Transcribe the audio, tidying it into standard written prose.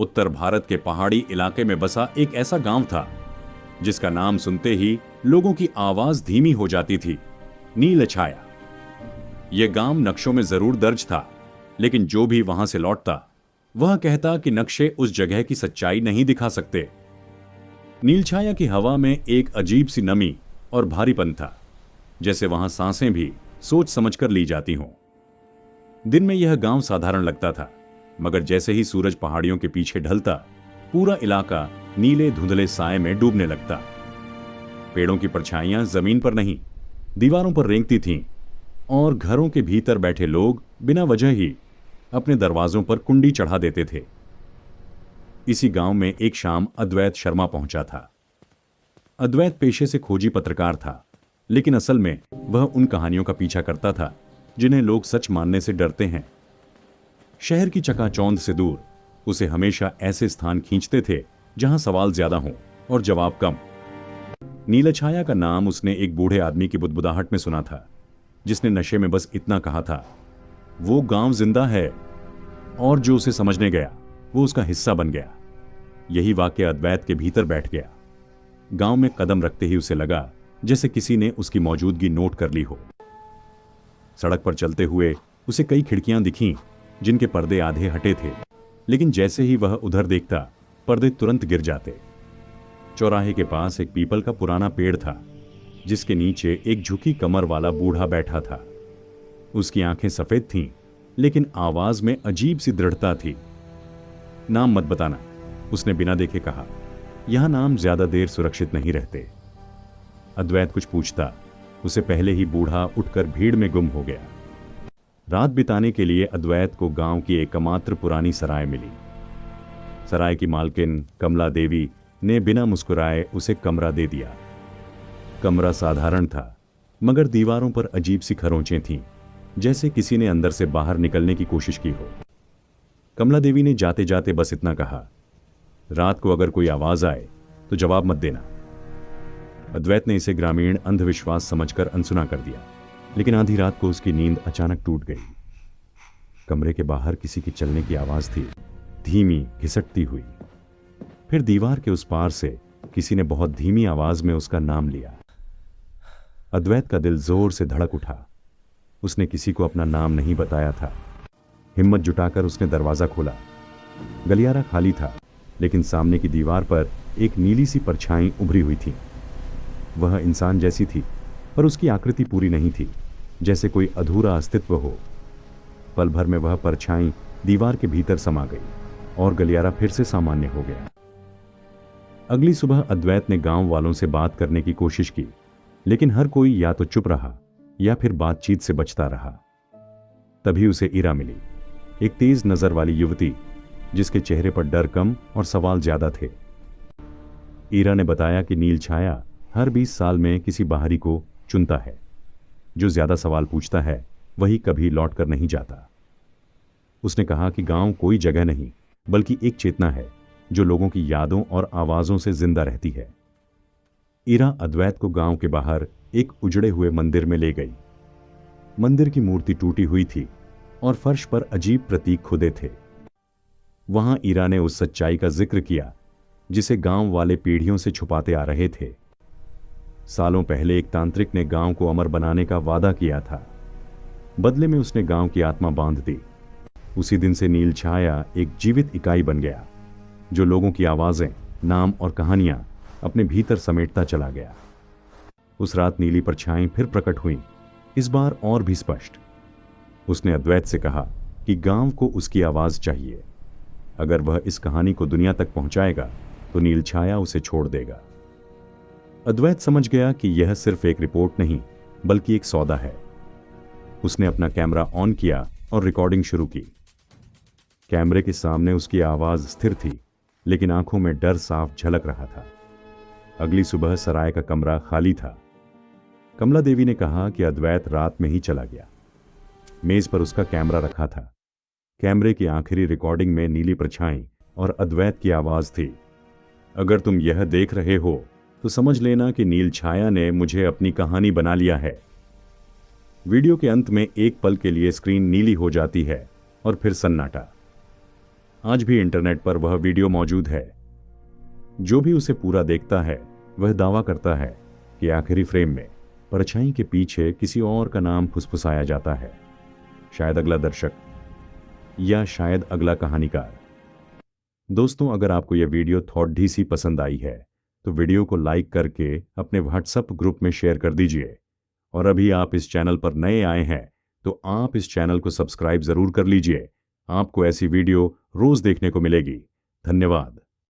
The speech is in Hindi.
उत्तर भारत के पहाड़ी इलाके में बसा एक ऐसा गांव था जिसका नाम सुनते ही लोगों की आवाज धीमी हो जाती थी। नीलछाया। यह गांव नक्शों में जरूर दर्ज था, लेकिन जो भी वहां से लौटता वह कहता कि नक्शे उस जगह की सच्चाई नहीं दिखा सकते। नीलछाया की हवा में एक अजीब सी नमी और भारीपन था, जैसे वहां सांसें भी सोच समझकर ली जाती हों। दिन में यह गांव साधारण लगता था, मगर जैसे ही सूरज पहाड़ियों के पीछे ढलता, पूरा इलाका नीले धुंधले साए में डूबने लगता। पेड़ों की परछाइयां जमीन पर नहीं, दीवारों पर रेंगती थीं, और घरों के भीतर बैठे लोग बिना वजह ही अपने दरवाजों पर कुंडी चढ़ा देते थे। इसी गांव में एक शाम अद्वैत शर्मा पहुंचा था। अद्वैत पेशे से खोजी पत्रकार था, लेकिन असल में वह उन कहानियों का पीछा करता था जिन्हें लोग सच मानने से डरते हैं। शहर की चकाचौंध से दूर उसे हमेशा ऐसे स्थान खींचते थे जहां सवाल ज्यादा हों और जवाब कम। नीलछाया का नाम उसने एक बूढ़े आदमी की बुदबुदाहट में सुना था, जिसने नशे में बस इतना कहा था, वो गांव जिंदा है, और जो उसे समझने गया वो उसका हिस्सा बन गया। यही वाक्य अद्वैत के भीतर बैठ गया। गांव में कदम रखते ही उसे लगा जैसे किसी ने उसकी मौजूदगी नोट कर ली हो। सड़क पर चलते हुए उसे कई खिड़कियां दिखीं जिनके पर्दे आधे हटे थे, लेकिन जैसे ही वह उधर देखता, पर्दे तुरंत गिर जाते। चौराहे के पास एक पीपल का पुराना पेड़ था, जिसके नीचे एक झुकी कमर वाला बूढ़ा बैठा था। उसकी आंखें सफेद थीं, लेकिन आवाज में अजीब सी दृढ़ता थी। नाम मत बताना, उसने बिना देखे कहा। यहां नाम ज्यादा देर सुरक्षित नहीं रहते। अद्वैत कुछ पूछता, उसे पहले ही बूढ़ा उठकर भीड़ में गुम हो गया। रात बिताने के लिए अद्वैत को गांव की एकमात्र पुरानी सराय मिली। सराय की मालकिन कमला देवी ने बिना मुस्कुराए उसे कमरा दे दिया। कमरा साधारण था, मगर दीवारों पर अजीब सी खरोंचें थीं, जैसे किसी ने अंदर से बाहर निकलने की कोशिश की हो। कमला देवी ने जाते जाते बस इतना कहा, रात को अगर कोई आवाज आए तो जवाब मत देना। अद्वैत ने इसे ग्रामीण अंधविश्वास समझकर अनसुना कर दिया, लेकिन आधी रात को उसकी नींद अचानक टूट गई। कमरे के बाहर किसी की चलने की आवाज थी, धीमी, घिसटती हुई। फिर दीवार के उस पार से किसी ने बहुत धीमी आवाज में उसका नाम लिया। अद्वैत का दिल जोर से धड़क उठा। उसने किसी को अपना नाम नहीं बताया था। हिम्मत जुटाकर उसने दरवाजा खोला। गलियारा खाली था, लेकिन सामने की दीवार पर एक नीली सी परछाई उभरी हुई थी। वह इंसान जैसी थी, पर उसकी आकृति पूरी नहीं थी, जैसे कोई अधूरा अस्तित्व हो। पल भर में वह परछाई दीवार के भीतर समा गई और गलियारा फिर से सामान्य हो गया। अगली सुबह अद्वैत ने गांव वालों से बात करने की कोशिश की, लेकिन हर कोई या तो चुप रहा या फिर बातचीत से बचता रहा। तभी उसे ईरा मिली, एक तेज नजर वाली युवती, जिसके चेहरे पर डर कम और सवाल ज्यादा थे। ईरा ने बताया कि नीलछाया हर 20 साल में किसी बाहरी को चुनता है। जो ज्यादा सवाल पूछता है वही कभी लौट कर नहीं जाता। उसने कहा कि गांव कोई जगह नहीं, बल्कि एक चेतना है जो लोगों की यादों और आवाजों से जिंदा रहती है। ईरा अद्वैत को गांव के बाहर एक उजड़े हुए मंदिर में ले गई। मंदिर की मूर्ति टूटी हुई थी और फर्श पर अजीब प्रतीक खुदे थे। वहां ईरा ने उस सच्चाई का जिक्र किया जिसे गांव वाले पीढ़ियों से छुपाते आ रहे थे। सालों पहले एक तांत्रिक ने गांव को अमर बनाने का वादा किया था। बदले में उसने गांव की आत्मा बांध दी। उसी दिन से नीलछाया एक जीवित इकाई बन गया, जो लोगों की आवाजें, नाम और कहानियां अपने भीतर समेटता चला गया। उस रात नीली परछाई फिर प्रकट हुई, इस बार और भी स्पष्ट। उसने अद्वैत से कहा कि गांव को उसकी आवाज चाहिए। अगर वह इस कहानी को दुनिया तक पहुंचाएगा तो नीलछाया उसे छोड़ देगा। अद्वैत समझ गया कि यह सिर्फ एक रिपोर्ट नहीं, बल्कि एक सौदा है। उसने अपना कैमरा ऑन किया और रिकॉर्डिंग शुरू की। कैमरे के सामने उसकी आवाज स्थिर थी, लेकिन आंखों में डर साफ झलक रहा था। अगली सुबह सराय का कमरा खाली था। कमला देवी ने कहा कि अद्वैत रात में ही चला गया। मेज पर उसका कैमरा रखा था। कैमरे की आखिरी रिकॉर्डिंग में नीली परछाई और अद्वैत की आवाज थी, अगर तुम यह देख रहे हो तो समझ लेना कि नीलछाया ने मुझे अपनी कहानी बना लिया है। वीडियो के अंत में एक पल के लिए स्क्रीन नीली हो जाती है और फिर सन्नाटा। आज भी इंटरनेट पर वह वीडियो मौजूद है। जो भी उसे पूरा देखता है वह दावा करता है कि आखिरी फ्रेम में परछाई के पीछे किसी और का नाम फुसफुसाया जाता है, शायद अगला दर्शक या शायद अगला कहानीकार। दोस्तों, अगर आपको यह वीडियो थॉट ढीसी पसंद आई है तो वीडियो को लाइक करके अपने व्हाट्सएप ग्रुप में शेयर कर दीजिए। और अभी आप इस चैनल पर नए आए हैं तो आप इस चैनल को सब्सक्राइब जरूर कर लीजिए। आपको ऐसी वीडियो रोज देखने को मिलेगी। धन्यवाद।